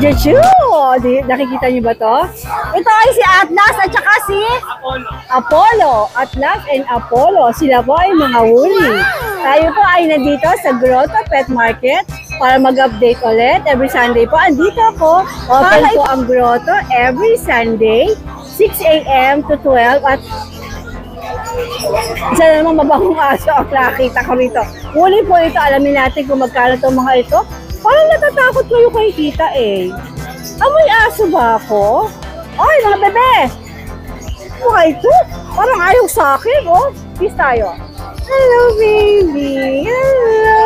Chuchu! Nakikita niyo ba to? Ito ay si Atlas at saka si Apollo. Atlas and Apollo. Sila po ay mga woolly. Tayo po ay nandito sa Grotto Pet Market para mag-update ulit. Every Sunday po. Andito po. Open po ang Grotto every Sunday. 6 a.m. to 12 at isa na naman mabahong aso ang nakakita ko rito. Woolly po ito. Alamin natin kung magkano itong mga ito. Parang natatakot kayo kay kita eh. Amoy aso ba ako? Ay, mga bebe! Mukha ito. Parang ayaw sa akin, oh. Kiss tayo. Hello, baby. Hello.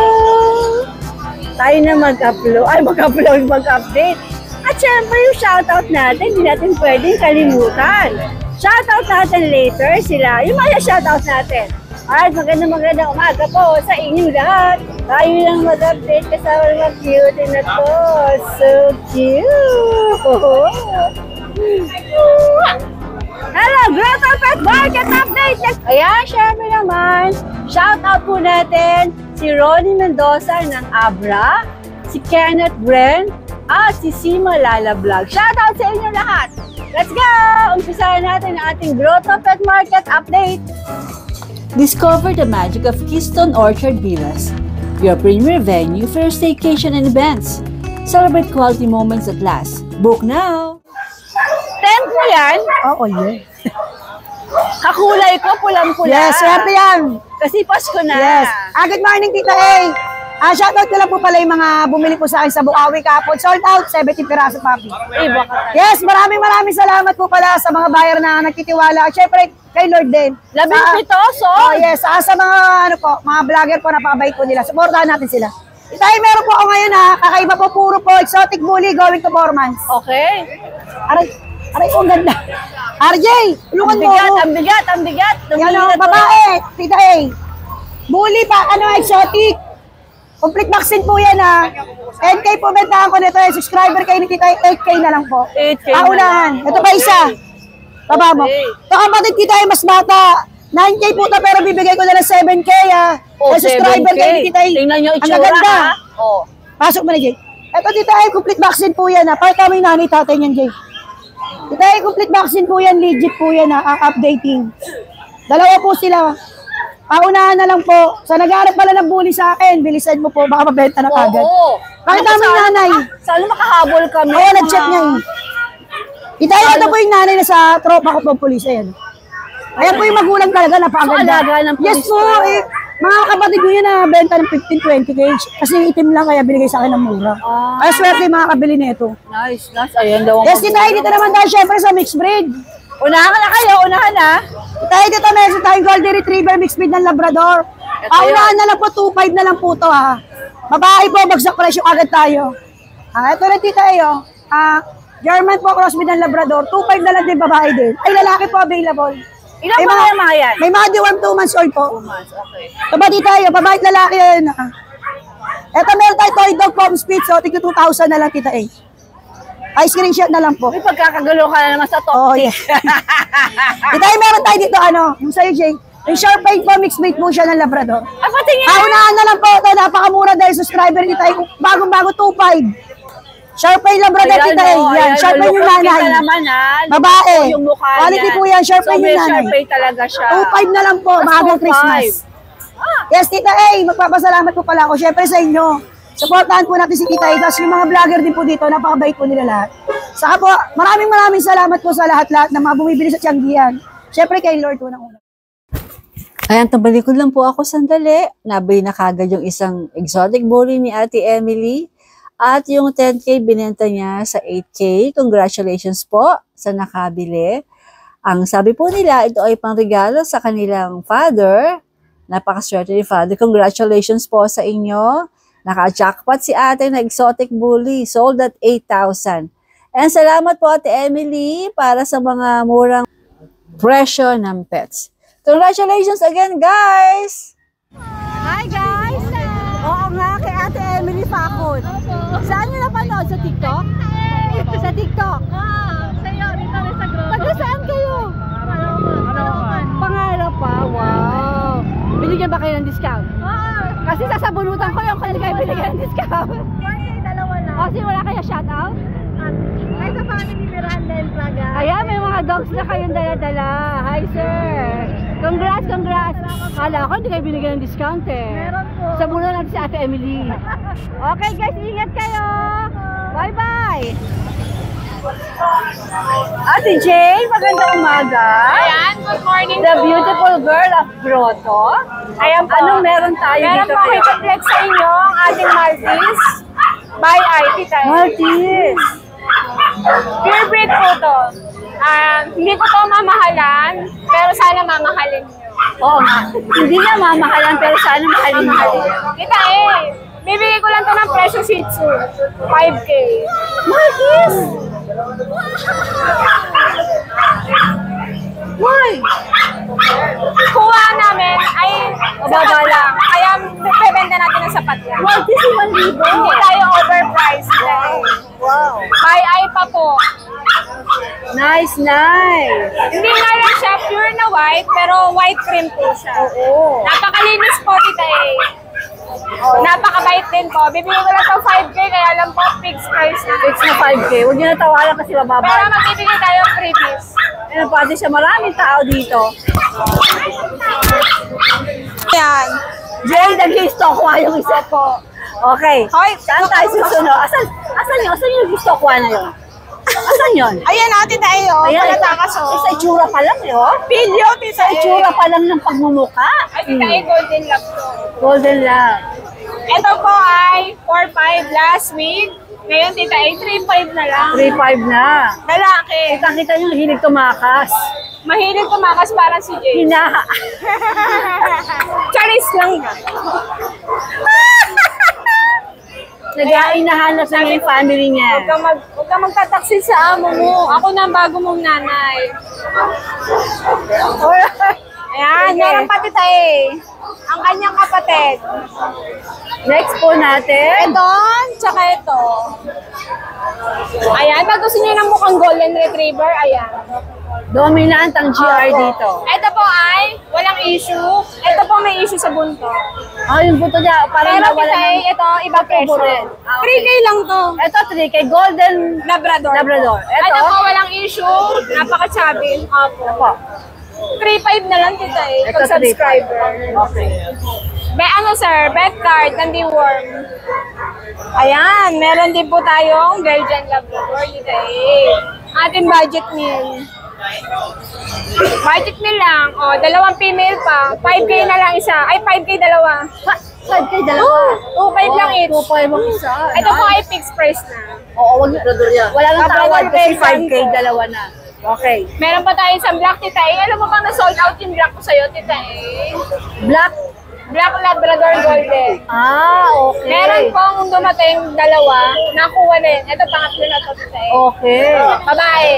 Tayo na mag-upload. Ay, mag-update. At syempre, yung shoutout natin, hindi natin pwedeng kalimutan. Shoutout natin later sila. Yung mga shoutout natin. Alright, magandang umaga po sa inyo lahat. Tayo lang mag-update kasama mga cute na to. So cute! Hello, Grotto Pet Market Update! Ayan, syempre naman, shoutout po natin si Ronnie Mendoza ng Abra, si Kenneth Bren, at si Sima Lala Vlog. Shoutout sa inyo lahat! Let's go! Umpisahan natin ang ating Grotto Pet Market Update. Discover the magic of Keystone Orchard Villas, your premier venue for your staycation and events. Celebrate quality moments at last. Book now! Tent mo yan? Oo, yeah. Kakulay ko, pulang-pula. Yes, swerte yan. Kasi Pasko na. Yes. Good morning, Tita A. Shoutout ko lang po pala yung mga bumili po sa akin sa Bukawi kahapon. Sold out, 70 piraso, papi. Yes, maraming salamat po pala sa mga buyer na nagtitiwala. At syempre, kay Lord din. 17 so? Oh, yes, sa mga mga vlogger po, napakabait po nila. Supportahan natin sila. Itay, meron po ako ngayon ha. Kakaiba po, puro po exotic bully going to Bormans. Okay. Aray po, ang ganda. RJ, tulungan mo. Ang bigat. Yan o, babae, Tita A. Bully pa, exotic. Complete vaccine po yan ha. 10K po bentahan ko nito. Subscriber kayo ni Tita A, 8K na lang po. 8K paunahan. Ito pa isa. Baba mo. Ito kapatid Tita A, mas bata. 9K po ito pero bibigay ko na ng 7K ha. Subscriber kayo ni Tita A. Tingnan nyo ang itsura ganda. ha. Oh. Pasok mo na Jay. Ito Tita A, complete vaccine po yan ha. Pakita mo yung nanay tatay niyan Jay. Tita A, complete vaccine po yan. Legit po yan ha. Updating. Dalawa po sila. Paunahan na lang po. Sa nag-aarap pala ng bully sa akin, bilisan mo po, baka mabenta na kagad. Oo. Pakita mo yung nanay. Sana makahabol kami. Oo, nag-check niya yun. Itaya ito po yung nanay na sa tropa ko po, pulis. Ayan. Ayan po yung magulang talaga, napakaganda. So, alaga ng pulis. Yes po, mga kapatid ko yun na benta ng 15-20K. Kasi itim lang, kaya binigay sa akin ng mura. Kaya swerte yung mga kabili nito. Nice. Ayan daw. Yes, dito naman dahil syempre sa mixed breed. Unahan na kayo, unahan na. Dito meron tayong Golden Retriever mixed breed ng Labrador. Unahan na lang po, 2.5 na lang po ito ha. Babae po, bagsak presyo agad tayo. Ito na Tita A. German po, crossbreed ng Labrador. 2.5 na lang din, babae din. Ay, lalaki po available. Ilang mga yan? May mga deworm 2 months old po. 2 months, okay. Ito ba Tita A, babae at lalaki yan. Ito meron tayo toy dog pom split, so tigil 2,000 na lang Tita A. Ay, screenshot na lang po. May pagkakagulo ka na naman sa top. Oh, yeah. Ito ay meron tayo dito, yung sa'yo, Jay. Yung sharp paint po, mixed breed po siya ng Labrador. Patingin na. Paunahan na lang po ito, napakamura dahil subscriber dito ay bagong-bago 2.5. Sharp paint Labrador dito ay. Yan, sharp paint yung nanay. Babae. Quality po yan, sharp paint yung nanay. Sharp paint talaga siya. 2.5 na lang po, maagang Christmas. Yes, Tita A, magpapasalamat po pala ako, syempre sa inyo. Supportahan po natin si Tita A, kasi yung mga vlogger din po dito, napakabait po nila lahat. Saka po, maraming salamat po sa lahat-lahat na mga bumibili sa Tianggian. Siyempre kay Lord po ng una. Ayan, tabalikod lang po ako sandali. Nabili na kagad yung isang exotic bully ni Ate Emily. At yung 10K binenta niya sa 8K. Congratulations po sa nakabili. Ang sabi po nila, ito ay pangregalo sa kanilang father. Napakaswerte ni father. Congratulations po sa inyo. Naka-jackpot si ate na exotic bully. Sold at 8,000. And salamat po Ate Emily para sa mga murang presyo ng pets. Congratulations again guys! Hi guys! Oo nga, kay Ate Emily Facon. Saan nyo napanood? Sa TikTok? Sa TikTok? Sa'yo, dito rin sa Grotto. Taga saan kayo? Pangarap pa? Wow! Binigyan ba kayo ng discount? Kasi sasabunutan ko yung kung hindi kayo binigyan ng discount. Dalawa lang. Kasi wala kayo shoutout? Ay, sa family Miranda and Praga. Ayan, may mga dogs na kayong dala-dala. Hi, sir. Congrats, congrats. Kala ko, hindi kayo binigyan ng discount eh. Meron po. Sa muna natin si Ate Emily. Okay guys, ingat kayo. Bye-bye. Ate Jane, magandang umaga. Ayan, good morning The po. beautiful girl of Grotto. Ayan po. Anong meron tayo Meron dito? po ako i-complex sa inyo ang ating Maltese by IT tayo. Maltese. Pure breed po to. Hindi ko to mamahalan, pero sana mamahalin nyo. Oo nga. Hindi na mamahalan pero sana mahalin mo. Kita bibigay ko lang to ng presyo Shih Tzu. 5K. Maltese! Why? Kuha namin ay sapat lang. Kaya bebenta natin ng sapat lang. Maltese 1,000. Hindi tayo overpriced. Wow. By eye pa po. Nice, nice. Hindi nga lang siya pure na white, pero white cream po siya. Oo. Napakalinis po, tita Napakabait din po. Bibigyan ko lang to 5K, kaya lang po fixed price na. Fix na 5K. Huwag niyo na tawalan kasi Pero mababa. magbibigay tayo ng freebies. Ano pati siya, maraming tao dito. Yan. Jay, nag-stock ko yung isa po. Okay. Hoy, Saan tayo susunod? Asan yung stock ko na yun? Asan yun? Ayan natin tayo. Ayan, Palatakas isa itsura pa lang, oh. Pilyo, tita Itsura pa lang ng pagmumuka. Ay, tita golden lab to. Golden lang. Ito po ay 4-5 last week. Ngayon, tita 3-5 na lang. 3.5 na. Lalaki. Kita nyo hilig tumakas. Mahilig tumakas parang si Jay. Hinaha. Charis lang. Nag-ainahanap na yung family niya. Huwag kang magtataksil sa amo mo. Ako na ang bago mong nanay. Ayan, Sige. meron pati tayo ang kanyang kapatid. Next po natin. Ito, tsaka ito. Ayan, pag gusto niyo ng mukhang golden retriever, ayan. Dominant ang GR Opo. dito. Ito po ay walang issue. Ito po may issue sa bunto. Oh, yung buto niya, parang Pero nawala kita ng... ito, iba presyo. rin. Ah, 3K lang to. Ito, 3K. Golden Labrador. Labrador. Ito Ito, po, walang issue. Napaka-chubby. Opo. 3.5 na lang tita ito pag subscriber. Okay. Ano sir, bet card, nandi worm. Ayan, meron din po tayong Belgian Labrador tita Ating budget meal. Budget meal lang. O, 2 female pa. 5K na lang isa. Ay, 5K dalawa. 5K dalawa. 2.5 lang each. 2.5 ang isa. Ito po ay fixed price na. Oo, wag Labrador yan. Wala nang Labrador tawad kasi Belgian 5K po. dalawa na. Okay. Meron pa tayo isang black tita Alam mo bang na-sold out yung black ko sa'yo tita Black. Black Labrador Golden. Ah, okay. Meron pong dumating 2, nakuha din. Ito pangatlo na to tita Okay. Babae.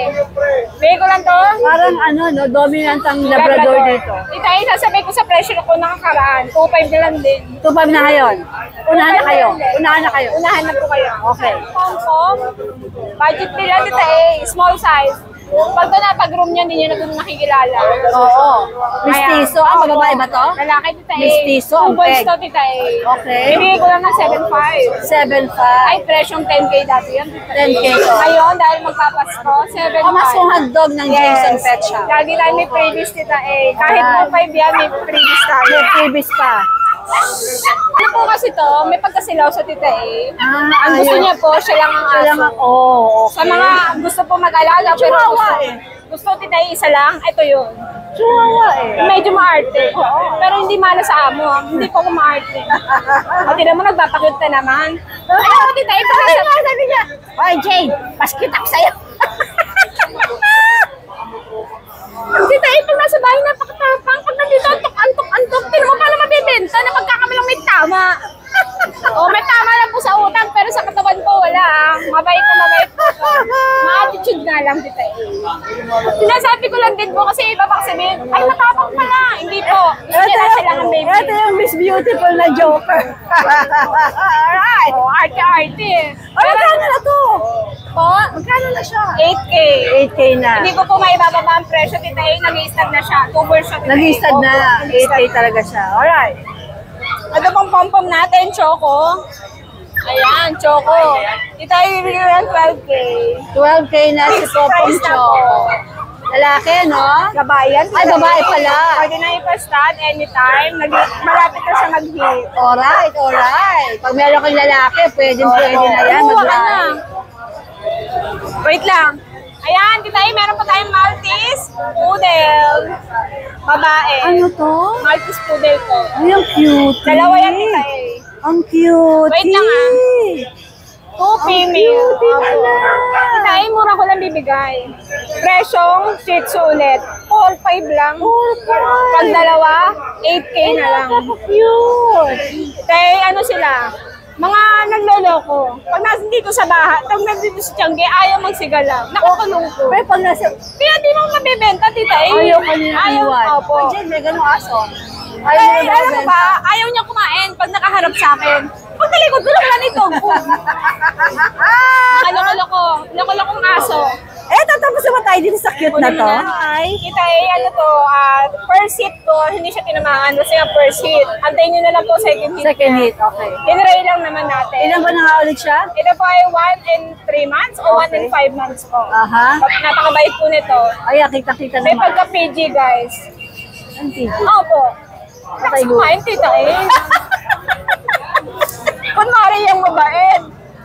Bigay ko lang to. Parang ano, no, dominant ang Labrador dito. Tita sasabihin ko sa presyo ko nakakaraan. 2.5 na lang din. 2.5 na ngayon. Unahan na kayo. Unahan na kayo. Unahan na po kayo. Okay. Pom-pom. Budget nila tita small size. Pag pag-room niya, hindi niyo na ito nakikilala. Oo. Mistiso. Ang babae ba to? Lalaki tita Mistiso, ang 2 boys peg. to tita Okay. Bibigay ko lang ng 7.5. 7.5. Ay, presyong 10K dati yan. tita 10K to. Ngayon, dahil magpapasko, 7.5. Kamasong hotdog ng Jason Pet Shop. Lagi tayo may freebies tita Kahit 2.5 yan, may freebies tayo. May freebies pa. Ano po kasi to, may pagkasilaw sa tita Ang gusto ayun. niya po, siya lang ang Siya lang aso. ang, oh, okay. Sa mga gusto po mag-alaga, pero Chihuahua gusto tita isa lang, ito yun. Chihuahua eh. Medyo maarte. Pero hindi mala sa amo. Hindi po ako maarte. O, tinan mo, nagpapakute na naman. Ano, tita, ito na sa... Sabi niya, oy Jane, mas cute ako sa'yo. Tita, pag nasa bahay, napakatapang. Pag nandito, antok-antok. Tinan mo, paano mabibenta na pagkakamalang may tama. May tama lang po sa utang, pero sa katawan po, wala Mabait na mabait po. Ma-attitude nga lang, tita Sinasabi ko lang din po kasi iba bang sabihin, ay, matapang pala. Hindi po. Gusto niya lang silang ang baby. Ito yung Miss Beautiful na joker. Alright. Arte-arte. Magkano na to? Po, Magkano na siya? 8K. 8K na. Hindi ko po maibababa ang presyo, tita nag-i-stud na siya. 2 birds siya, tita Nag-i-stud na. 8K talaga siya. Alright. Ano pong pom-pom natin, Choco? Ayan, Choco. Dito tayo bibigyan ng 12K. 12K na si Fixed Popong price na Choco. po. Lalaki, no? Kabayan. Ay, babae pala. Pwede na ipastan anytime. Malapit na siya mag-hit. Alright, alright. Pag meron kang lalaki, pwede na yan. Kumuha ka na. Mag-live. Wait lang. Ayan, Titay, meron pa tayong Maltese Poodle. Babae. Ano to? Maltese Poodle ko. Ay, ang cute. Dalawa yan, Titay. Ang cute. Wait lang, ah. 2 female. Titay, mura ko lang bibigay. Presyong Shih Tzu ulit. 4-5 lang. Pag dalawa, 8K na lang. Cute. Titay, ano sila? Mga nagloloko. Pag nasa dito sa bahay, pag nandito sa Tiangge, ayaw magsigala. Nakakulong ko. Pero pag nasa... Kaya di mo mabibenta, tita. Ayaw ka nila iwan. Opo. Diyan, may ganung aso. Ay, alam mo ba, ayaw niya kumain pag nakaharap sa akin. Pag talikod ko lang wala nito. Loko-lokong aso. Eh, tatapos naman tayo dito sa cute na to. Ay, kita ano to, first hit ko, hindi siya tinamaan kasi nga first hit. Antayin niyo na lang po second hit. Second hit, okay. Tinry lang naman natin. Ilan ba nakaulit siya? Ito po ay 1 and 3 months o 1 and 5 months po. Aha. Napakabait po nito. Ay, kita-kita May naman. pagka-PG, guys. Ang cute. Opo. Tapos kumain, tita eh. Kunwari yung mabait.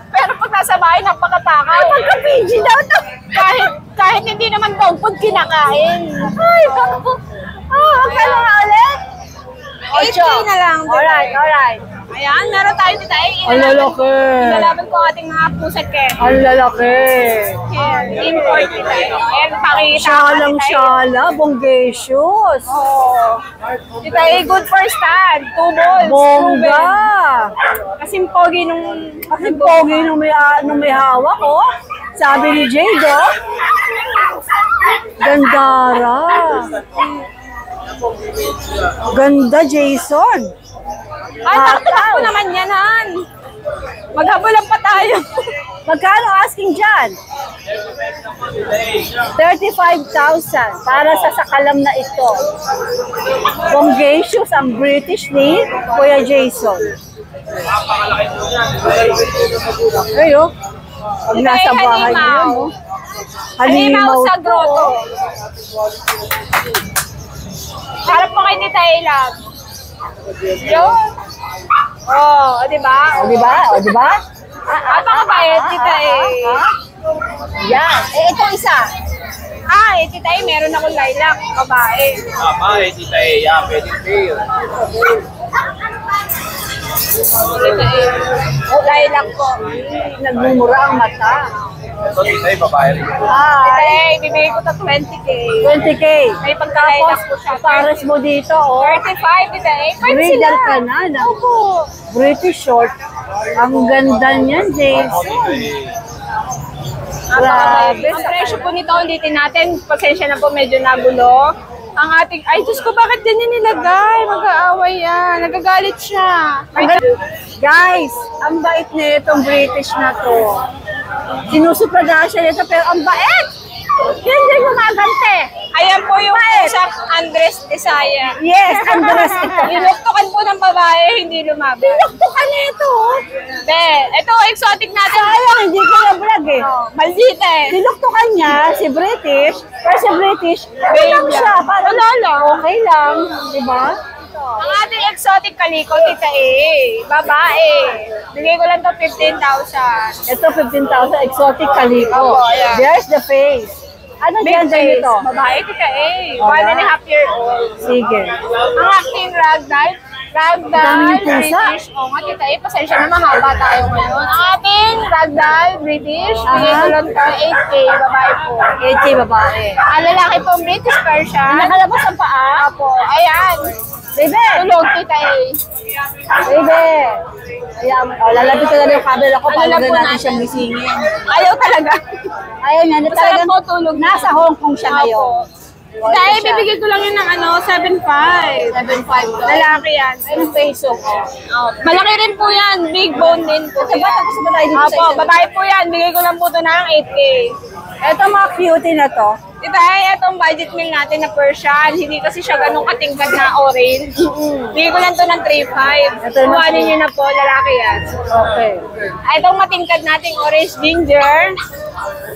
Pero pag nasa bahay, napakatakaw. Ay, pagka-PG daw to. Kahit hindi naman daw pag kinakain. Ay, magkano nga ulit? 8K na lang. Alright, alright. Ayan, meron tayo dito. Ang lalaki. Ilalaban ko ating mga puset ke. Ang lalaki. Import dito. Ayan, pakita. Syalang-syala, bonggacious. Oo. Dito ay good for stand. 2 balls. Bongga. Kasing pogi nung... Kasi pogi nung may hawak, oh. Sabi ni Jade, oh. Gandara. Ganda, Jason. Ay, takot naman yan, Han. Maghabulan pa tayo. Magkano asking dyan? 35,000 para sa sakalam na ito. Bonggacious ang British ni Kuya Jason. Ayo. Pag nasa bahay niyo, no? Halimaw sa to. grotto. Harap mo kay Tita Elam. Yun. Oh, di ba? O, di ba? O, di ba? Napakabait, Tita eh. Yan. Eh, ito isa. Tita eh, meron akong lilac, babae. Babae, tita Eya, pwede tail. Tita eh. Lilac ko. Nagmumura ang mata. Ito, tita Eya, babae rin. Tita eh, bibigay ko to 20K. 20K. May pagka-lilac ko siya. Pares mo dito, oh. 35, Tita eh. Pwede sila. Regal ka na. Opo. British short. Ang ganda niyan, Jason. Grabe. Ang presyo po nito, ulitin natin. Pasensya na po, medyo nagulo. Ang ating, ay Diyos ko, bakit ganyan nilagay? Mag-aaway yan. Nagagalit siya. Guys, ang bait na itong British na to. Sinusupradan siya nito, pero ang bait! Hindi gumagante. Ayan po yung isang Andres Desaya. Yes, Andres ito. Linuktukan po ng babae, hindi lumaban. Linuktukan na ito. Be, ito exotic natin. Sayang, hindi ko na-vlog eh. Maldita eh. Linuktukan niya si British, pero si British, lang siya. Parang Wala lang. okay lang, di ba? Ang ating exotic kaliko, tita eh. Babae. Bigay ko lang to 15,000. Ito, 15,000 exotic kaliko. Opo, ayan. There's the face. Ano Big gender face. nito? Babae, tita eh. Alright. 1.5 year old. Sige. Ang acting ragdoll, Dami ng pusa. British. O nga, tita eh, pasensya na mahaba tayo ngayon. Ang ating ragdoll, British, bigay ko lang to 8K, babae po. 8K babae. Ang lalaki po, British Persian. Nakalabas ang paa. Apo, ayan. Baby! Tulog, tita eh. Baby! Ayan, lalapit ko na yung camera ko Ano para lang po na natin natin? siyang gisingin. Ayaw talaga. Ayaw niya, na Masarap talagang po tulog. nasa Hong Kong siya ngayon. Opo. Dahil bibigyan ko lang yun ng 7.5. 7.5 to. Lalaki yan. Ayun, peso ko. Malaki rin po yan. Big bone din po. Ito ba, tapos ba tayo dito sa Opo, isang- babae po yan. Bigay ko lang po ito ng 8K. Ito mga cutie na to. Tita E, itong budget meal natin na Persian. Hindi kasi siya ganun katingkad na orange. Bigay ko lang to ng 3.5. Ito naman Kuhanin nyo na po, lalaki yan. Okay. Itong matingkad nating orange ginger,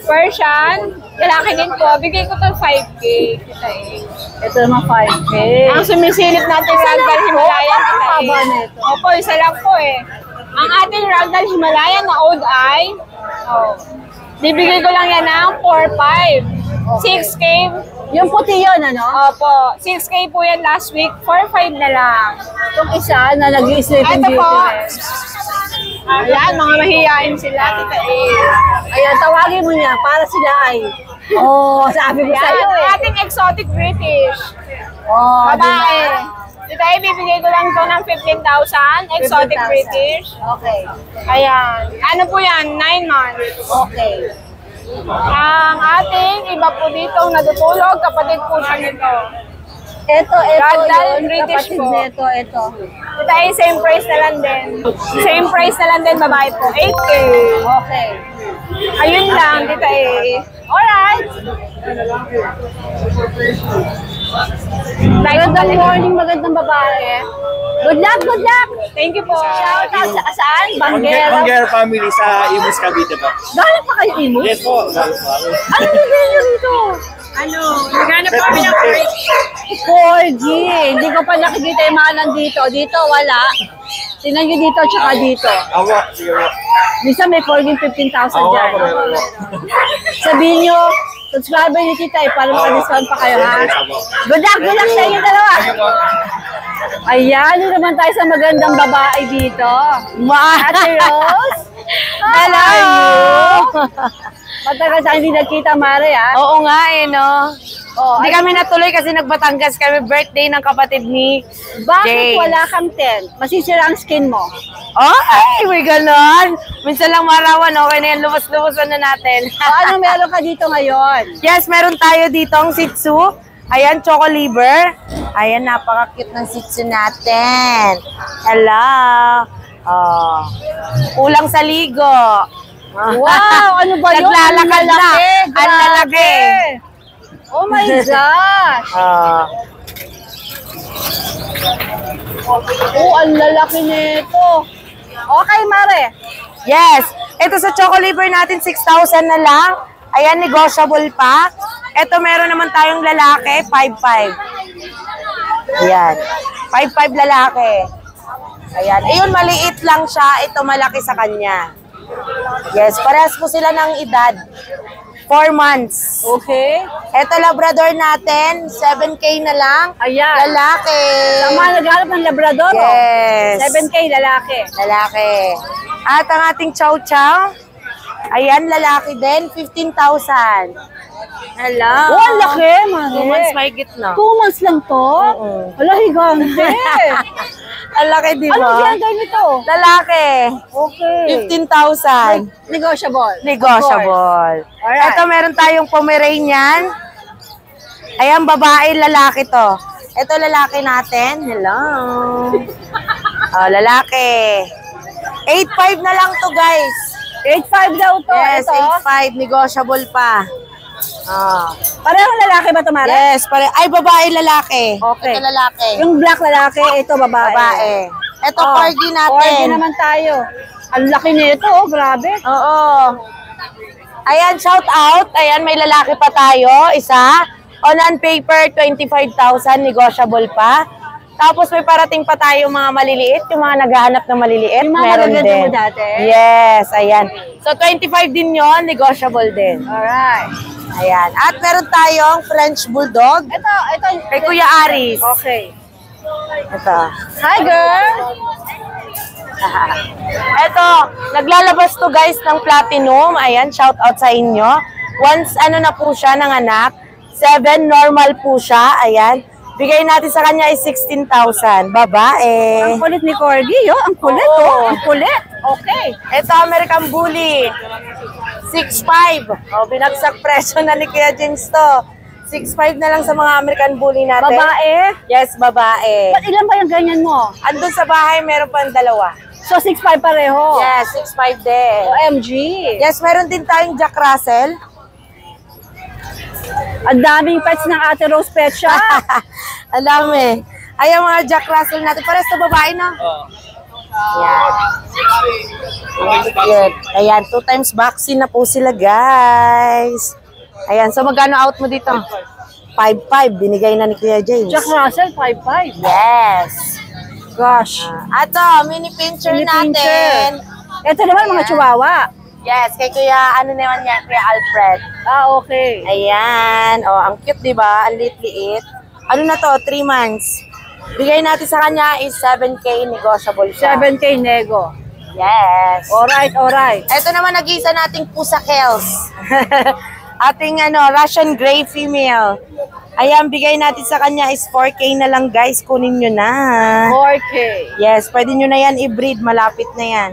Persian, lalaki din po. Bigay ko to 5K. Tita E. Ito naman 5K. Ang sumisilip natin Ragdoll Himalayan, Tita E. Haba nito. Opo, isa lang po eh. Ang ating Ragdoll Himalayan na Old Eye, bibigay ko lang yan ng 4.5. 6K. Yung puti yun, ano? Opo, 6K po yan last week. 4.5 na lang. Itong isa na nag-i-sleeping Ito beauty po. rin. Ayan, mga mahihain sila, Tita E. Ayan, tawagin mo niya para sila ay. Oh, sabi ko sa'yo Ayan, eh. ating exotic British. Oh, Babae. Tita E, bibigay ko lang to ng 15,000. Exotic 15,000. British. Okay. Ayan. Ano po yan? 9 months. Okay. Ang ating iba po dito natutulog, kapatid po siya nito. Ito Ragdoll yun. British Kapatid po. nito, ito. Tita E, same price na lang din. Same price na lang din, babae po. 8K. Okay. Ayun lang, Tita E. Alright. Magandang morning, magandang babae. Good luck, good luck. Thank you po. Shout out sa saan? Banggera. Banggera family sa Imus Cavite po. Galing pa kayo, Imo? Yes po. Ano bibili nyo rito? Ano, naghanap po kami ng break. 4G. Hindi ko pa nakikita yung mga nandito. Dito, wala. Tingnan nyo dito, tsaka dito. Awa, sige po. Minsan may 15,000 dyan. Sabihin nyo, subscriber nyo tita eh, para maka-discount pa kayo, ha? Good luck sa inyo dalawa. Ayan, yun naman tayo sa magandang babae dito. Ate Rose. Hello. Matagal tayo hindi nagkita, Mare, ha? Oo nga eh, no? Oh, Hindi kami natuloy kasi nagbatangas kami. Birthday ng kapatid ni bakit James. wala kang tent? Masisira ang skin mo. Oh, ay, may ganon. Minsan lang marawan, okay na yan. Lumas-lumasan na natin. O, ano meron ka dito ngayon? Yes, meron tayo dito ang Shih Tzu. Ayan, Choco Liver. Ayan, napaka-cute ng Shih Tzu natin. Hello. Oh. Kulang sa ligo. Wow, ano ba yun? Naglalakad na. Ang Grabe. lalaki. Oh my gosh. Oh, ang lalaki nito. Okay, Mare. Yes. Ito sa Choco Liver natin, 6,000 na lang. Ayan, negotiable pa. Ito meron naman tayong lalaki, 5,500. Ayan. 5,500 lalaki. Ayan. Ayun, maliit lang siya. Ito malaki sa kanya. Yes, parehas po sila ng edad. 4 months. Okay. Ito Labrador natin, 7K na lang. Ayan. Lalaki. Tama, naghanap ng Labrador. oh. Yes. 7K lalaki. Lalaki. At ang ating Chow Chow, ayan, lalaki din, 15,000. Hello. Oh, ang laki, Mare. 2 months may gitna. 2 months lang to? Oo. Wala, higante. Ang laki, di Anong ba? gender nito? Lalaki. Okay. 15,000. Negotiable. Negotiable. Alright. Ito, meron tayong Pomeranian. Ayan, babae, lalaki to. Ito, lalaki natin. Hello. Oh, lalaki. 8,500 na lang to, guys. 8.5 daw to. Yes, Ito. 8,500. Negotiable pa. Ah. Parehong lalaki ba ito, Mare? Yes, ay babae, lalaki. Okay. Ito lalaki. Yung black lalaki, ito babae. Babae. Ito, Oh, corgi natin. Corgi naman tayo. Ang laki nito, oh, grabe. Oo. Ayan, shout out. Ayan, may lalaki pa tayo. Isa. On paper, 25,000. Negotiable pa. Tapos may parating pa tayo mga maliliit. Yung mga naghahanap ng maliliit. Yung mga meron magaganda din. mo dati? Yes, ayan. So, 25 din yon, negotiable din. Alright. Ayan. At meron tayong French Bulldog. Ito. Kay Kuya Aris. Okay. Ito. Hi, girl. Ito, naglalabas to guys ng platinum. Ayan, shout out sa inyo. Once ano na po siya ng anak, 7 normal po siya. Ayan. Bigay natin sa kanya is 16,000. Babae. Ang kulit ni Corgi, yo. Ang kulit, Oo. oh. Ang kulit. Okay. Ito, American Bully. 6'5". O, binagsak presyo na ni Kuya James to. 6'5" na lang sa mga American Bully natin. Babae. Yes, babae. Ba't ilan ba yung ganyan mo? Andun sa bahay, meron pang dalawa. So, 6'5 pareho. Yes, 6'5 din. OMG. Yes, meron din tayong Jack Russell. Ang daming pets ng Ate Rose Pet Shop. Ang dami. Ayan mga Jack Russell natin. Pares na babae na. Ayan. Cute. Ayan, 2 times vaccine na po sila, guys. Ayan, so magkano out mo dito? 5.5. Binigay na ni Kuya James. Jack Russell, 5'5". Yes. Gosh. Ato, mini pincher Mini natin. pincher. Ito naman mga chihuahua. Yes, kay Kuya, ano naman yan, Kuya Alfred. Okay. Ayan. Oh, ang cute, di ba? Ang liit-liit. Ano na to? 3 months. Bigay natin sa kanya is 7K negotiable siya. 7K nego. Yes. Alright, alright. Ito naman nag-iisa nating pusa Kels. Ating Russian Gray female. Ayan, bigay natin sa kanya is 4K na lang, guys. Kunin nyo na. 4K. Yes, pwede nyo na yan i-breed. Malapit na yan.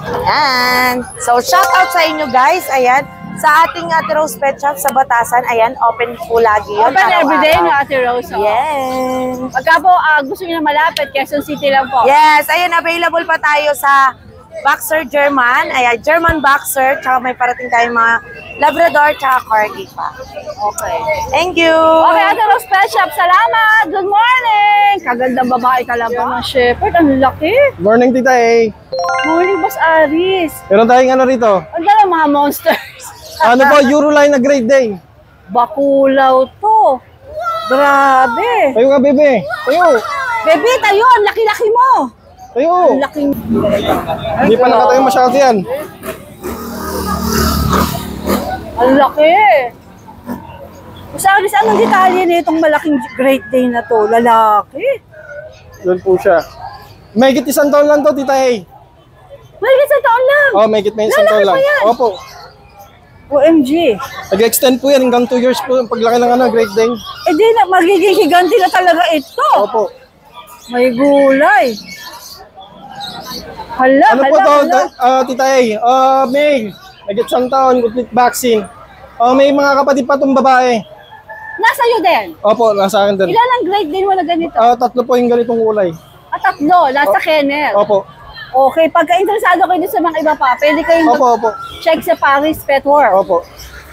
Ayan. So, shout out sa inyo, guys. Ayan. Sa ating Ate Rose Pet Shop sa Batasan. Ayan, open po lagi yun. Open everyday araw-araw. no, Ate Rose. Oh. Yes. Pagka po gusto niyo na malapit, Quezon City lang po. Yes, ayun, available pa tayo sa Boxer German. Ayan, German Boxer. Tsaka may parating tayong mga Labrador tsaka Corgi pa. Okay. Thank you. Okay, Ate Rose Pet Shop, salamat! Good morning! Kagandang babae talaga ng shepherd. Ang laki. Morning, Tita A. Morning, Boss Aris. Meron tayong ano rito. Ang dala mga monsters. Ano po, Euroline na Great Day. Bakulaw to. Grabe. Tayo nga, bebe. Tayo. Bebe, tayo. Ang laki-laki mo. Tayo. Ang laking... Hindi pa nakatayo masyado yan. Ang laki. Boss Aris, anong detalye na itong malaking Great Day na to? Lalaki. Doon po siya. May higit 1 taon lang to, Tita A. May isang taon lang. Oh, may higit may 1 Lalaki taon lang. pa yan. Opo. OMG. Nag-extend po yan hanggang 2 years po yung paglaki ng Great Day. Eh di na, magiging higanti na talaga ito. Opo. May gulay. Hala, Ano po to, Tita A? May higit 1 taon, complete vaccine. May mga kapatid pa itong babae. Nasa iyo din. Opo, nasa akin din. Ilan ang grade din mo na ganito? 3 po yung ganitong kulay. At 3, nasa kennel. Opo. Okay, pagka interesado kayo sa mga iba pa, pwede kayong Opo. check sa Paris Pet World. Opo.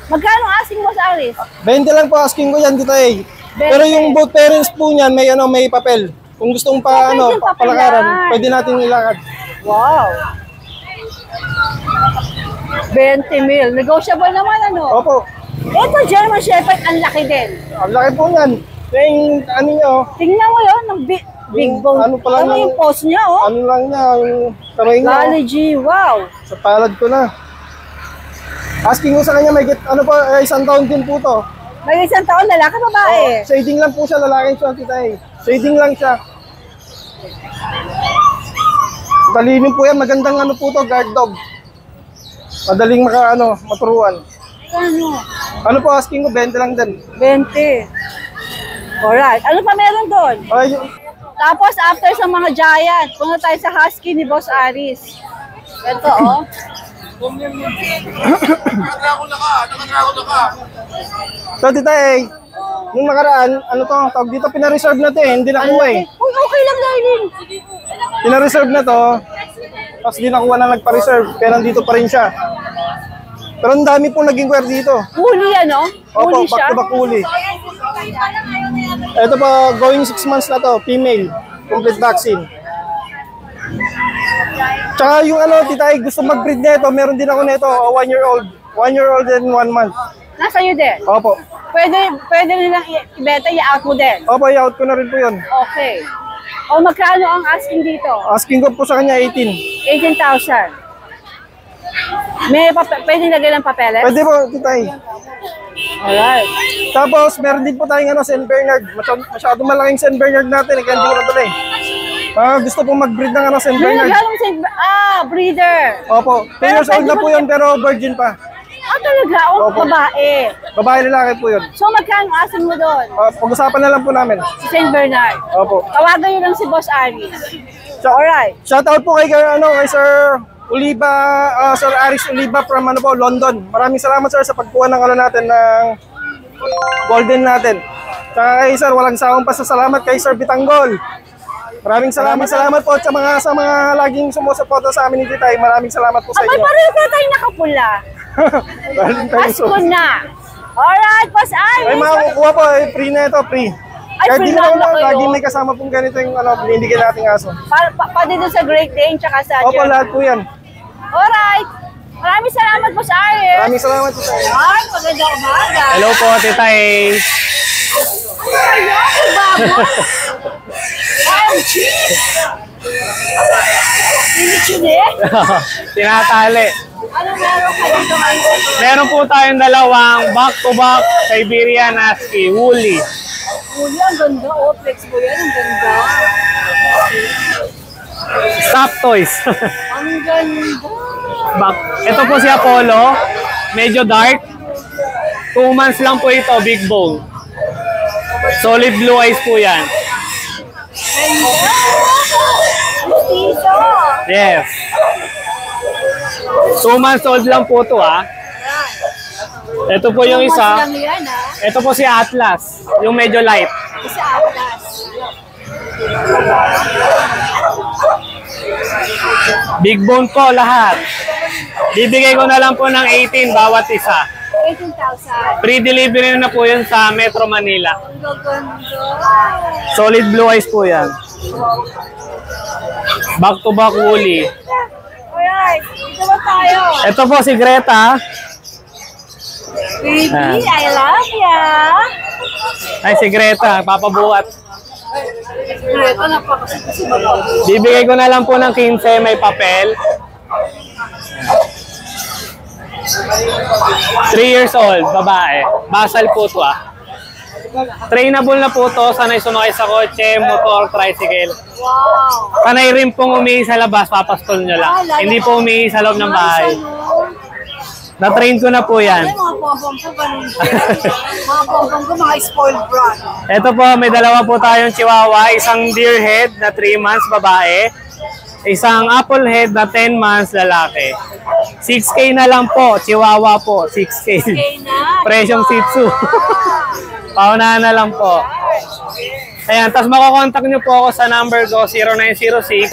Magkano asking mo sa Aris? 20 lang po asking ko yan, Tita A. Pero yung both parents po niyan, may papel. Kung gustong pwede yung papelan. palakaran, pwede natin ilakad. Wow. 20 mil. Negotiable naman ano? Opo. Ito, German Shepherd, ang laki din. Ang laki po niyan. Yung ano nyo, Tingnan mo yun, ng big Yung bone. ano pa lang Tama ng- yung pose niya, oh. ano lang niya, yung kamay niya. Lali G, wow. Sa palad ko na. Asking ko sa kanya, may ano pa, 1 taon din po to. May isang taon, lalaki, babae. Shading lang po siya, lalaki siya, Tita A. Shading lang siya. Talinin po yan, magandang ano po to, guard dog. Madaling maturuan. Ano? Ano po, asking ko, 20 lang din. 20. Alright. Ano pa meron doon? Ay, Tapos, after sa mga giant, punta tayo sa husky ni Boss Aris. Ito, oh. so Tita A, nung nakaraan, ano to, tawag dito, pinareserve na to eh, hindi nakuha eh. Uy, okay lang, darling. Pinareserve na to, tapos di nakuha na nagpa-reserve, pero nandito pa rin siya. Pero ang dami pong naging inquire dito. Huli, ano? Opo, Huli siya. back to back huli. Ito pa, going 6 months na to, female, complete vaccine. Tsaka yung Tita A, gusto mag-breed nito, meron din ako nito, 1 year old. 1 year old and 1 month. Nasa iyo din. Opo. Pwede nilang ibenta, i-out mo din. Opo, i-out ko na rin po yun. Okay. O magkano ang asking dito? Asking ko po sa kanya 18. 18,000. May pwede lagay ng papeles? Pwede po, Tita A. Alright. Tapos, meron din po tayong St. Bernard. Masyado malaking St. Bernard natin. Kaya hindi ko na tuloy. Gusto pong mag-breed ng St. May Bernard. naglalong sa... breeder. Opo. 2 Pero years old pwede na mo po yun, pero virgin pa. Talaga? O, Opo. babae. Babae lalaki po yun. So, magkano asking mo doon? Pag-usapan na lang po namin. Si St. Bernard. Opo. Tawagan nyo lang si Boss Aris. Alright. Shoutout po kay Sir Oliva, Sir Aris Oliva from London. Maraming salamat sir sa pagkuha ng natin ng golden natin. Tsaka kay Sir, walang sawang pasasalamat kay Sir Bitanggol. Maraming salamat po sa mga laging sumusuporta sa amin ni Tita A. Maraming salamat po sa Abay, inyo. pareho ka tayo nakapula. Valentine's Pasko na. Alright, Boss Iris. Ay, makukuha po. Ay, free na ito, free. Ay, Kahit free di na naman kayo. lagi may kasama pong ganito yung binibigyan nating aso. Pwede doon sa Great Dane tsaka sa Opo, lahat po yan. Alright. Maraming salamat, Boss Iris. Maraming salamat po tayo. Ay, magandang umaga. Hello po, Tita A. Tinatali. Ano meron kayo dito ngayon? Meron po tayong dalawang back-to-back Siberian Husky, woolly. Uli, ang ganda. Oh, flexible yan. Ang ganda. Stop toys. Ang ganda. Back. Ito po si Apollo. Medyo dark. 2 months lang po ito, big bone. Solid blue eyes po yan. Gustiso. Yes. 2 months old lang po ito, ha. Ito po yung isa. Lang yan, ha? Ito po si Atlas, yung medyo light. Isa Atlas. Big bone po lahat. Bibigay ko na lang po ng 18 bawat isa. 18,000. Free delivery na po yun sa Metro Manila. Ang gaganda. Solid blue eyes po yan. Back to back woolly. Alright, dito ba tayo? Ito po si Greta. Baby, Ah. I love ya. Ay si Greta, papabuhat. Ito, napakasipasi mo. Bibigay ko na lang po ng 15, may papel. 3 years old, babae. Basal po to, ah. Trainable na po to, sanay sumakay sa kotse, motor, tricycle. Wow. Sanay rin pong umihi sa labas, papastol nyo lang. Hindi po umihi sa loob ng bahay. Na-train ko na po yan. Ay, mga pompom ko, ganun din. Mga pompom ko, mga spoiled brat. Ito po, may dalawa po tayong chihuahua. Isang deer head na 3 months, babae. Isang apple head na 10 months, lalaki. 6K na lang po, chihuahua po, 6K. Okay na. Presyong Shih Tzu. Paunahan na lang po. Ayan, tapos makokontakt nyo po ako sa number ko, 0906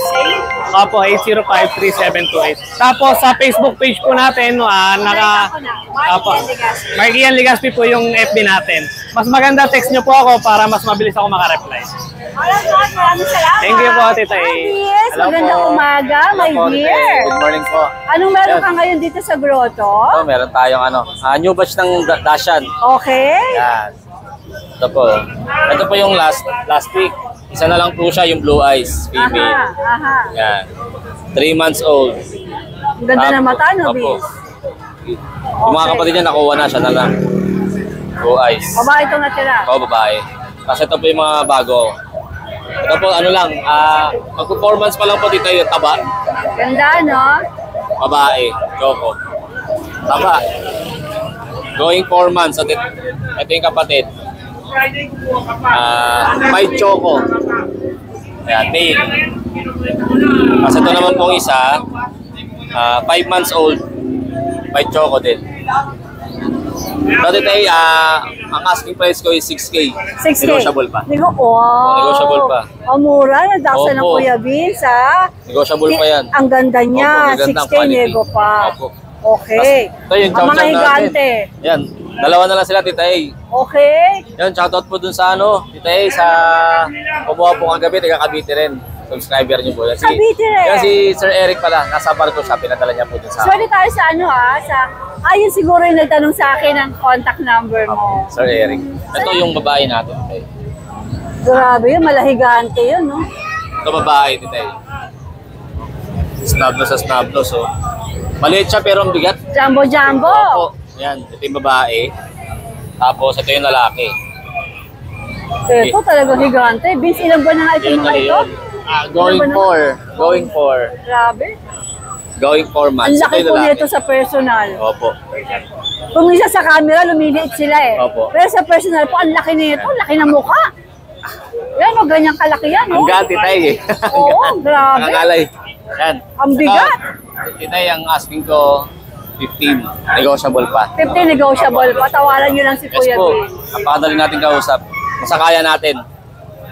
Opo, 805-3728. Tapos sa Facebook page po natin, Opo, Mark Ian Legaspi po yung FB natin. Mas maganda text nyo po ako para mas mabilis ako makareply. Alright, maraming salamat. Thank you po, Tita A. Yes, Hello magandang po. umaga, my Opo, Tita A. dear. Good morning po. Anong meron ka ngayon dito sa grotto? Ito, meron tayong new batch ng Dashan. Okay. Yan. Ito po. Ito po yung last week. Isa na lang po siya, yung blue eyes, female. Aha. Yan. 3 months old. Ang ganda na mata, no, Opo. Bis? Yung mga kapatid niya, nakuha na siya na lang. Blue eyes. Babae itong natira. Oo, babae. Kasi ito po yung mga bago. Ito po, mag-performance pa lang po dito yung taba. Ganda, no? Babae, Choco. Taba. Going 4 months. Ito yung kapatid. White Choco. Ayan, male. Kasi ito naman pong isa, 5 months old. White Choco din. Dati tayo, ang asking price ko is 6K. 6K. Negotiable pa. Wow. Negotiable pa. Ang mura. Nadaksa ng Opo. Kuya Vince, ha? Negotiable pa yan. Ang ganda niya. Opo, magandang 6K quality. nego pa. Opo. Okay. Ito yung Ang mga chow-chow higante. natin. Yan. Dalawa na lang sila, Tita A. Okay. Yan, shoutout po dun sa Tita A, sa kumuha po kagabi, taga Cavite rin. Subscriber niyo po. Yan, Cavite rin? Yan si Sir Eric pala, nasa barko siya, pinadala niya po dun sa Sorry tayo sa ayun siguro yung nagtanong sa akin ng contact number mo. Sir Eric. Ito yung babae natin, Tita A. Grabe yun, malahigante yun, no? Ito babae, Tita A. Snablos sa snablos, oh. Maliit siya pero ang bigat. Jumbo. Opo. Yan, ito yung babae. Tapos ito yung lalaki. Ito talagang higante. Vince, ilang buwan na nga ito Yan mga na ito? yun. Going 4. Grabe. Going 4 Ang months. laki Ito yung po lalaki. nito sa personal. Opo. Kung minsan sa camera, lumiliit sila eh. Opo. Pero sa personal po, ang laki nito. Ang laki ng mukha. Yan o, ganyang kalaki yan. Ang Oh. gati tayo eh. Oo, grabe. Nangangalay. Yan. Ang bigat. Ito yung asking ko 15. Negotiable pa. 50 negotiable. Patawaran nyo lang si Yes Kuya po. Vince. Napakadali natin kausap. Masakaya natin.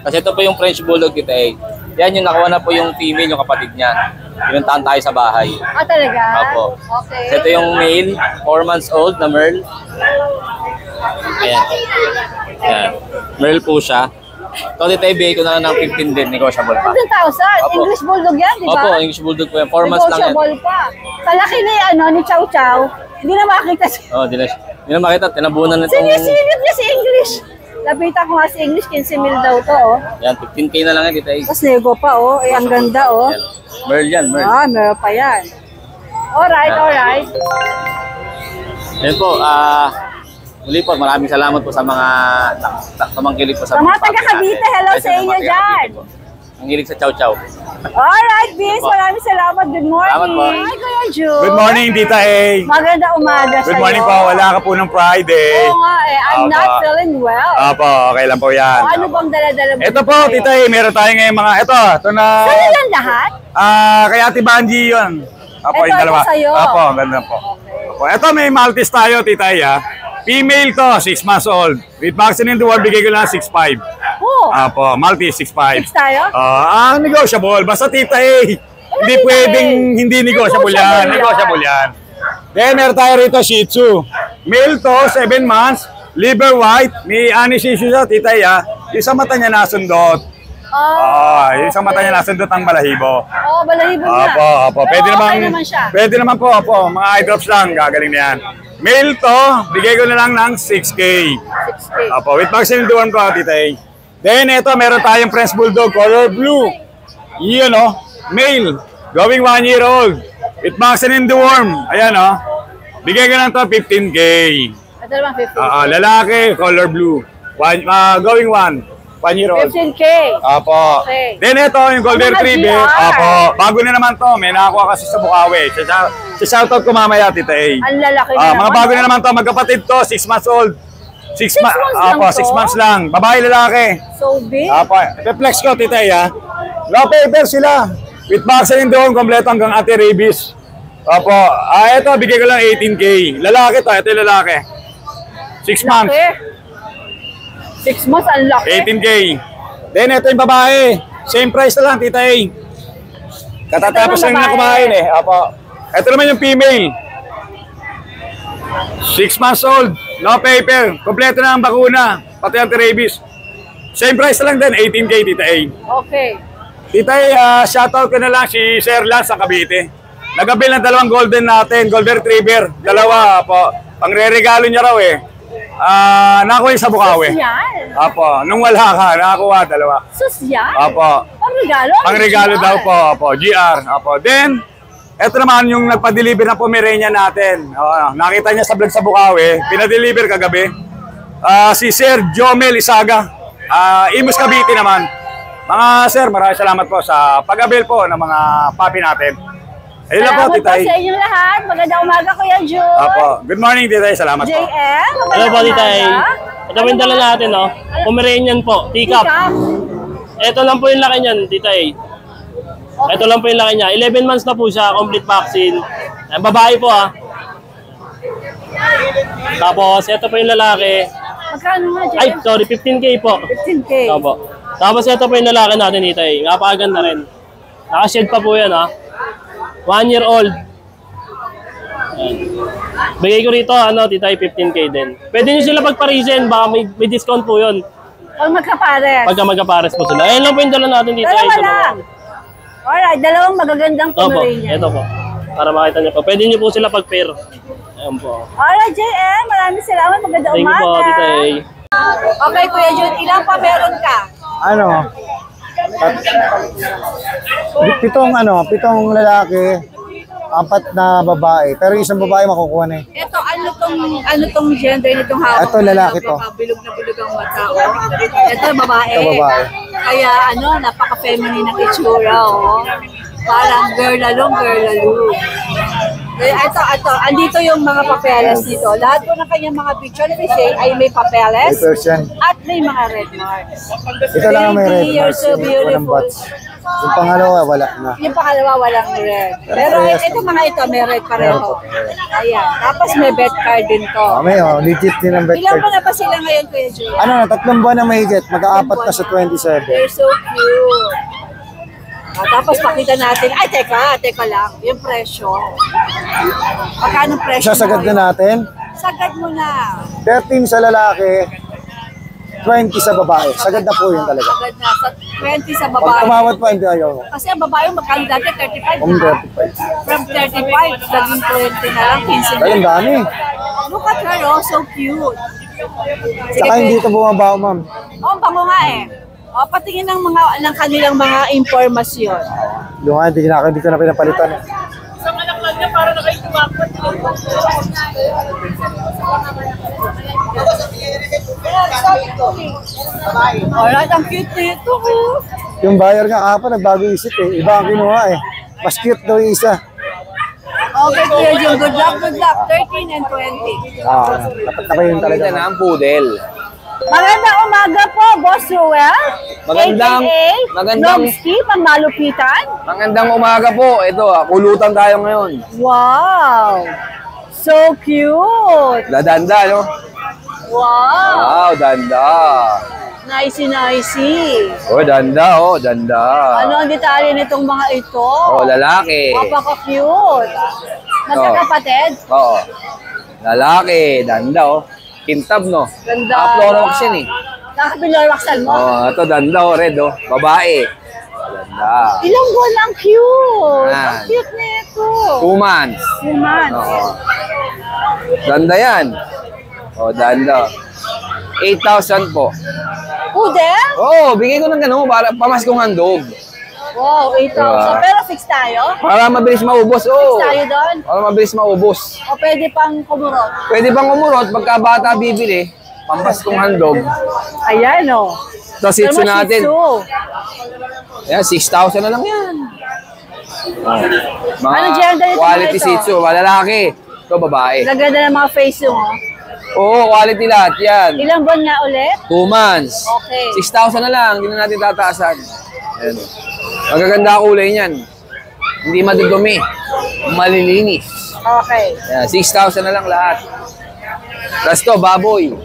Kasi ito po yung French Bulldog kita eh. Yan yung nakuha na po yung female, yung kapatid niya. Pinuntahan tayo sa bahay. Ah, talaga? Opo. Okay. Ito yung male, 4 months old na Merl. Ayan. Ayan. Merl po siya. Ito dito ibigay ko na ng 15 din, negotiable pa. 15,000? Opo. English Bulldog yan, di ba? Opo, English Bulldog po yan. 4 months lang yan. Negotiable pa. Kalaki ni, ni Chow Chow, hindi na makita si... Oh, di na makita, tinabunan na itong... Sinisilip niya si English. Lapitan ko nga si English, 15,000 daw to, oh. Yan, 15K na lang yan dito. Tapos nego pa, oh. Eh, ang ganda, oh. Yan. Merl yan, Merl. Ah, meron pa yan. Alright, alright. Yan po, muli po, maraming salamat po sa mga tumangkilig po Sa sa mga papi taga-Cavite, natin. hello Ay, sa inyo mga dyan. taga-Cavite po. Ang hilig sa Chow Chow. Alright, Vince, maraming salamat. Good morning. Salamat po. Hi, Kuya June. Good morning, Tita A. Maganda umaga sa'yo. Good morning po. Wala ka po ng Friday. Oo nga eh, I'm Opo. not feeling well. Opo, okay lang po yan. O, ano bang dala-dala mo? Ito po, sa'yo? Tita A. Meron tayo ngayon mga, ito na, Sa'yo yan lahat? kay Ate Banji yun. Opo, Ito, yung dalawa. ito sa'yo. Opo, ang ganda po. Opo, ito may Maltese tayo, Tita A. Female to, 6 months old. With vaccine in the world, bigay ko lang 6'5". Oo. Opo, Maltese, 6'5". 6 tayo? Negotiable. Basta Tita A. Hindi Tita pwedeng A. hindi negotiable yan. Negotiable yan. Then, meron tayo rito Shih Tzu. Male to, 7 months. Liver white. May anis issue siya, Tita A. Yung sa mata niya nasundot. Yung sa mata niya nasundot ang balahibo. Oo, balahibo niya. Opo. Pero Pwede okay naman, naman siya. pwede naman po. Opo, mga eye drops lang. Gagaling na yan. Male to, bigay ko na lang ng 6K. 6K. Opo, with vaccine doon po, Tita A. Then, ito, meron tayong French Bulldog, color blue. Yun, male, going 1 year old. With vaccine in the worm. Ayan, bigay ko lang to 15K. Ito naman 15K. Lalaki, color blue. Going 1 year old. 15K. Opo. Okay. Then, ito, yung Golden Mga Retriever. GR. Opo, bago na naman to. May nakakuha kasi sa Bukawi. Sa shoutout ko mamaya, Tita A. Ang lalaki na Mga naman. bago na naman to, magkapatid to, 6 months old. 6 months lang Opo, to? 6 months lang. Babae, lalaki. So big. Opo, reflex ko, Tita A. No paper sila. With vaccine doon, kompleto hanggang ate rabies. Opo, ito, bigay ko lang 18K. Lalaki to, ito yung lalaki. 6 months, Laki. 6 months, ang laki. 18K. Then, ito yung babae. Same price na lang, Tita A. Katatapos Ito lang yung na kumain eh. Opo. Ito naman yung female. 6 months old, no paper, kompleto na ang bakuna, pati anti-rabies. Same price na lang din, 18K, Tita A. Okay. Tita A, shoutout ko na lang si Sir Lance sa Cavite. Nagabil ng 2 golden natin, golden retriever, 2 po. Pangre-regalo niya raw eh. Nakuha sa Bukawi. Sosyal. Apo, nung wala ka, nakakuha 2. Sosyal? Apo. Pang-regalo? Pang-regalo daw po, apo, GR. Apo. Then, eto naman yung nagpa-deliver na Pomeranian natin. Nakita niya sa vlog sa Bukawi, pinadeliver kagabi. Si Sir Jomel Isaga. Imus Cavite naman. Mga sir, maraming salamat po sa pag-avail po ng mga papi natin. Ayun lang po, Salamat Titay. po sa inyong lahat. Magandang umaga, Kuya June. Apo. Good morning, Titay. Salamat po. JM, Hello po, magandang Titay. umaga. Ito yung dala natin, Pomeranian po, teacup. Ito lang po yung laki niyan, Titay. Ito lang po yung laki niya. 11 months na po siya, complete vaccine. Ayan, babae po, Tapos, ito po yung lalaki. Magkano nga, JM? Ay, sorry, 15K po. 15K. Opo. Tapos, ito po yung lalaki natin, Titay. Napakaganda rin. Nakashed pa po yan, 1 year old. Ayan. Bigay ko rito, Titay, 15K din. Pwede nyo sila pagparisen, baka may discount po yun. Pag magkapares. Pagka magkapares po sila. Ayan lang po yung dala natin, Titay. Dalawa Sa lang. Alright, 2 magagandang Opo, Pomeranian. ito po. Para makita niyo po. Pwede niyo po sila pag-pair. Ayan po. Alright, JM, maraming salamat. Magandang Thank you umaga. po, Titay. Okay, Kuya June, ilan pa meron ka? Pitong lalaki, 4 na babae. Pero yung isang babae makukuha na eh. Ito, ano tong gender nitong hawak? Ito, lalaki to. Bilog na bilog ang mata. Ito, babae. Ito, babae. Kaya, napaka-feminine ng itsura, Parang girl along. Ito, andito yung mga papeles dito. Lahat po ng kanyang mga picture, let me say, ay may papeles Papers yan. at may mga red marks. Ito lang ang may red Baby, you're marks. so Walang beautiful. bats. Yung pangalawa, wala na. Yung pangalawa, walang red. Pero ito mga ito, may red pareho. Ayan. Tapos may bet card din to. Legit din ang vet Ilan card. pa na pa sila ngayon, Kuya Jun? 3 buwan na mahigit. Mag-aapat na sa 27. They're so cute. Tapos pakita natin, ay teka lang, yung presyo. Magkano presyo? Sasagad na natin. Sagad mo na. 13 sa lalaki, 20 sa babae. Sagad na po yun talaga. Sagad na. Sa 20 sa Pag babae. tumawad pa, hindi ayaw. Kasi ang babae, magkano dati? 35 Kung na. 35. From 35, naging 20 na lang, 15 na. Ay, ang dami. Look at her, oh, so cute. Sige, Saka hindi ito bumabaho, ma'am. oh, bango nga eh. Oh, patingin ng kanilang mga impormasyon. Yung nga, hindi ko na pinapalitan. Alright, ang cute nito. Yung buyer nga kahapon, nagbago isip eh. Iba ang kinuha eh. Mas cute daw yung isa. Okay, Kuya Jun, good luck, 13 and 20. Dapat na kayo talaga. Ganda na ang poodle. Magandang umaga po, Boss Ruel. Magandang- AKA magandang- Nogski, pangmalupitan. Magandang umaga po. Ito, kulutan tayo ngayon. Wow! So cute! Dadanda, no? Wow! Wow, danda. Nicey. Oh, danda, oh, danda. Ano ang detalye nitong mga ito? Oh, lalaki. Napaka-cute. Magkakapatid? Oo. Lalaki, danda, oh. Kintab, no? Ganda. Florox yan, eh. Nakapilorwaxan mo? Oh, ito, danda, oh, red, oh. Babae. Danda. Ilang buwan lang cute. Yan. Ang cute nito. 2 months. 2 months. Oo. Danda yan. Oh, danda. 8,000 po. Poodle? Oo, bigay ko ng gano'n para pamaskong handog. Wow, 8,000. Diba? Pero fix tayo? Para mabilis maubos, oo. Fix tayo doon? Para mabilis maubos. O pwede pang kumurot? Pwede bang umurot pagka bata bibili, pamaskong handog. Ayan o. Ito, Shih Tzu natin. Ayan, 6,000 na lang yan. Mga Ano gender ito, quality ito? Shih Tzu, lalaki. Ito, babae. Naganda ng mga face yung Oo, quality lahat yan. Ilang buwan nga ulit? 2 months. Okay. 6,000 na lang, hindi na natin tataasan. Ayan. Magaganda kulay niyan. Hindi madudumi. Malilinis. Okay. Ayan, 6,000 na lang lahat. Tapos to, baboy.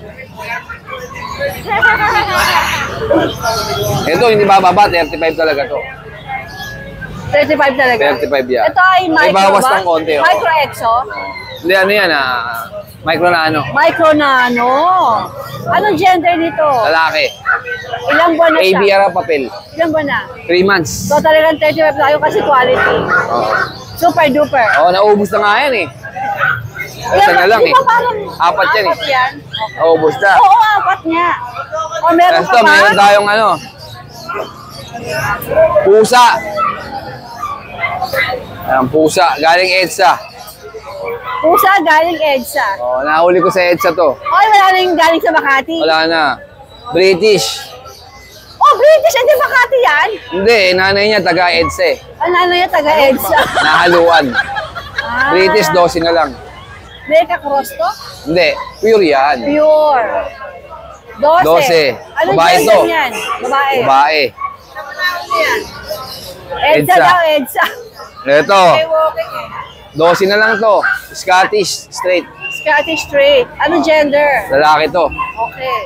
Ito, hindi bababa. 35 talaga to. 35 talaga? 35 yan. Ito ay micro May bawas ba? ng konti, oh. Micro exo? Hindi, ano yan, micro na ano. Micro nano. Anong gender nito? Lalaki. Ilang buwan na siya? ABR ang papel. Ilang buwan na? 3 months. So talagang 35 tayo kasi quality. Oo. Super duper. Oo, naubos na nga yan eh. Isa na lang di eh. ba parang 4 yan eh. 4 yan? Naubos na. Oo, 4 nga. O meron Tapos ka to, pa? meron tayong ano. Pusa. Ayan, pusa. Galing EDSA. Pusa galing EDSA. Oh, nahuli ko sa EDSA to. Oy, wala na yung galing sa Makati. Wala na. British. Oh, British, hindi Makati yan? Hindi, nanay niya taga EDSA eh. Ang nanay niya taga EDSA. Nahaluan. Ah. British 12 na lang. Meka cross to? Hindi, pure yan. Pure. 12. 12. Anong Babae gender to. niyan? Babae. Babae. EDSA EDSA. daw, EDSA. Ito, Okay, walking eh. 12 na lang to. Scottish, straight. Scottish straight. Anong gender? Lalaki to. Okay.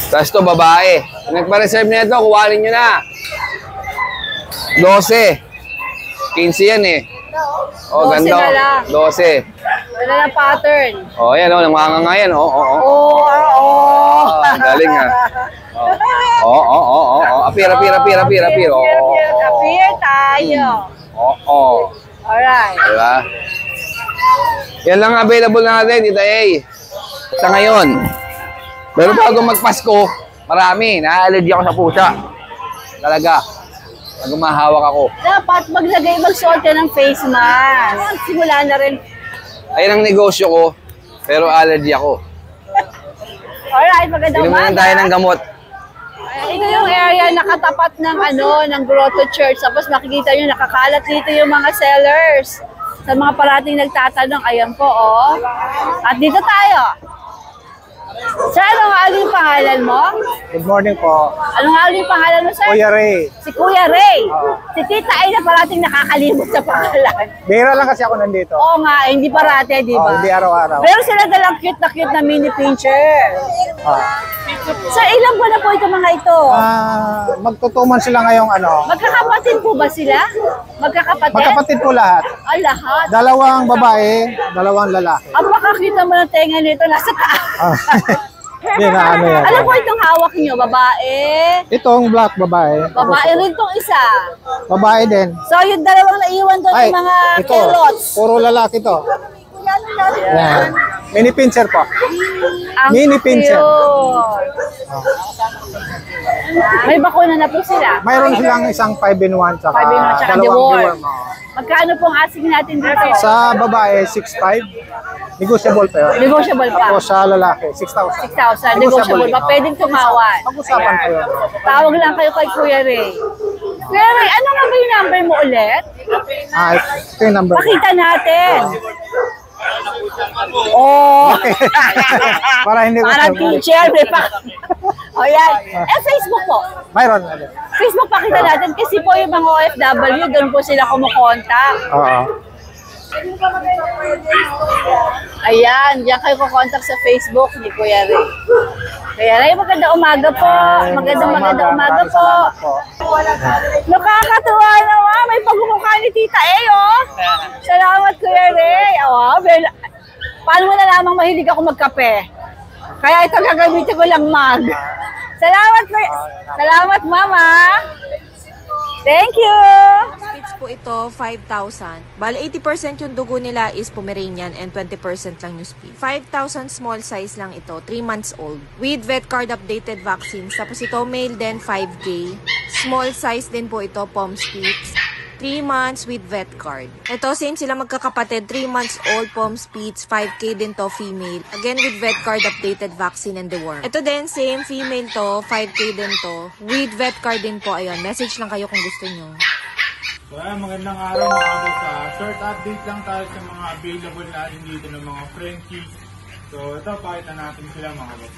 Tapos to, babae. Kung nagpa-reserve na ito, kuhanin nyo na. 12. 15 yan eh. Oh, 12 ganda. na lang. 12. Wala na pattern. Oh, yan oh, namanganga yan. Oh, oh, oh. Oh. Ang galing ah. Oh, oh, oh, oh, oh. Appear. Oh, Appear tayo. oh, oh. Alright. Diba? Yan lang available natin, Tita A. Sa ngayon. Pero bago magpasko, marami. Na-allergy ako sa pusa. Talaga. Pag umahawak ako. Dapat magsuot ka ng face mask. Simula na rin. Ayun ang negosyo ko. Pero allergy ako. Alright, magandang Inuman umaga. tayo ng gamot. Ito yung area nakatapat ng ng Grotto Church. Tapos makikita nyo, nakakalat dito yung mga sellers. Sa mga parating nagtatanong, ayan po, oh. At dito tayo. Sir, ano nga yung pangalan mo? Good morning po. Ano nga yung pangalan mo, sir? Kuya Ray. Si Kuya Ray. Si Tita ay na parating nakakalimot sa pangalan. Bihira lang kasi ako nandito. Oo nga, hindi parate, di ba? Hindi araw-araw. Pero sila dalang cute na mini pincher. Sir, ilang buwan na po ito mga ito? Magtutuman sila ngayong Magkakapatid po ba sila? Magkakapatid? Magkapatid po lahat. Lahat? 2 babae, 2 lalaki. Ang makakita mo ng tenga nito, nasa taas. Yan. Alam mo itong hawak niyo, babae? Itong black babae. Babae rin itong isa. Babae din. So yung dalawang naiwan doon yung mga carrots. Puro lalaki to. Yan. Mini pincher po. Mini pincher. May bakuna na po sila. Mayroon silang isang 5-in-1 tsaka 5-in-1 tsaka 2 deworm. Magkano pong asking natin dito? Sa babae, 6,500. Negotiable pa yun. Negotiable pa. Tapos sa lalaki, 6,000. 6,000. Negotiable pa. Pwedeng tumawan. Pag-usapan pa yun. Tawag lang kayo kay Kuya Ray. Kuya Ray, ano nga ba yung number mo ulit? Ito yung number. Pakita natin. Para hindi ko parang teacher. O yan. Facebook po. Mayroon. Facebook pakita natin kasi po yung mga OFW, doon po sila kumukontak. Oo. Ayan, diyan kayo kukontak sa Facebook ni Kuya Ray. Kuya Ray, magandang umaga po. Magandang umaga po. Nakakatuwa naman. May pagmumukha ni Tita A, oh. Salamat, Kuya Ray. Paano mo na lamang mahilig ako magkape? Kaya ito gagamitin ko lang mag. Salamat, Mama. Thank you! Spitz po ito, 5,000. Bale, 80% yung dugo nila is Pomeranian and 20% lang yung Spitz. 5,000 small size lang ito, 3 months old. With vet card updated vaccines. Tapos ito, male din, 5K. Small size din po ito, Pom Spitz. 3 months with vet card. Ito, same sila magkakapatid. 3 months old, Pom Spitz. 5K din to, female. Again, with vet card updated vaccine and deworm. Ito din, same female to. 5K din to. With vet card din po. Ayun, message lang kayo kung gusto nyo. So, magandang araw mga boss. Short update lang tayo sa mga available natin dito ng mga Frenchies. So, ito, pakita natin sila mga boss.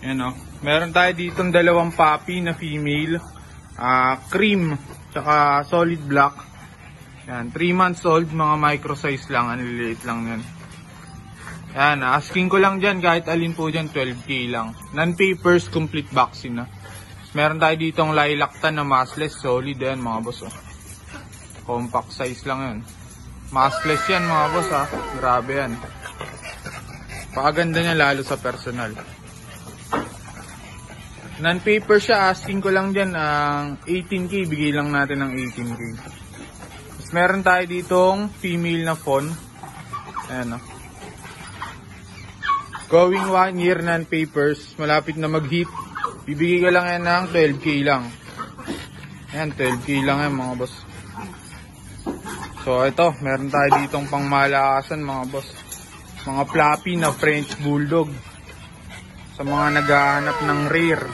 Yan o. Meron tayo ditong 2 puppy na female. Cream, tsaka solid black. Yan, 3 months old, mga micro size lang, anililiit lang yan. Yan, asking ko lang dyan, kahit alin po dyan, 12K lang. Non-papers, complete vaccine na. Meron tayo ditong lilactan na maskless, solid yan mga boss. Compact size lang yan. Maskless yan mga boss grabe yan. Pakaganda niya lalo sa personal. Non-paper siya, asking ko lang dyan ang 18K, bigay lang natin ng 18K. Tapos meron tayo ditong female na fawn. Ayan going 1 year non-papers, malapit na mag-hit. Bibigay ko lang yan ng 12K lang. Ayan, 12K lang yan mga boss. So ito, meron tayo ditong pangmalakasan mga boss. Mga fluffy na French Bulldog. Sa mga naghahanap ng rare.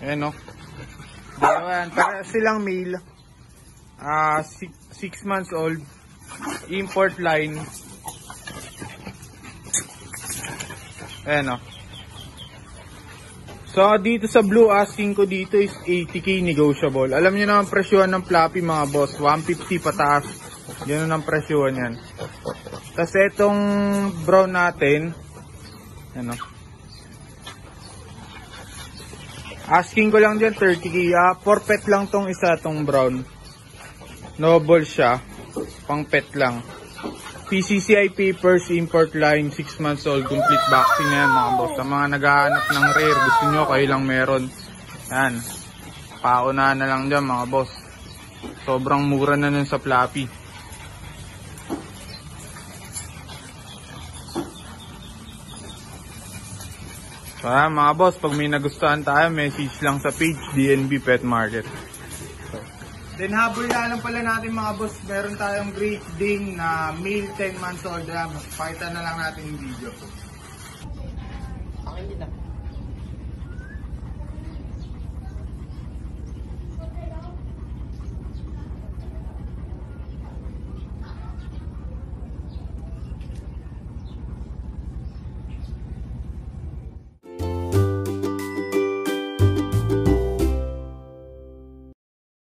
Ayan o. Dalawa yan. Para silang male. 6 months old. Import line. Ayan o. So dito sa blue, asking ko dito is 80K negotiable. Alam nyo naman presyohan ng fluffy mga boss. 150 pataas. Yan ang presyohan yan. Kasi itong brown natin, ano? Asking ko lang dyan 30K. For pet lang tong isa, tong brown. Noble siya. Pang pet lang. PCCI papers, import line, 6 months old, complete vaccine yan mga boss. Sa mga naghahanap ng rare, gusto nyo, kayo lang meron. Yan. Paunahan na lang dyan mga boss. Sobrang mura na nun sa fluffy. So mga boss, pag may nagustuhan tayo, message lang sa page DNB Pet Market. So, then habol na lang pala natin mga boss, meron tayong Great Dane na male 10 months old. Pakita na lang natin yung video.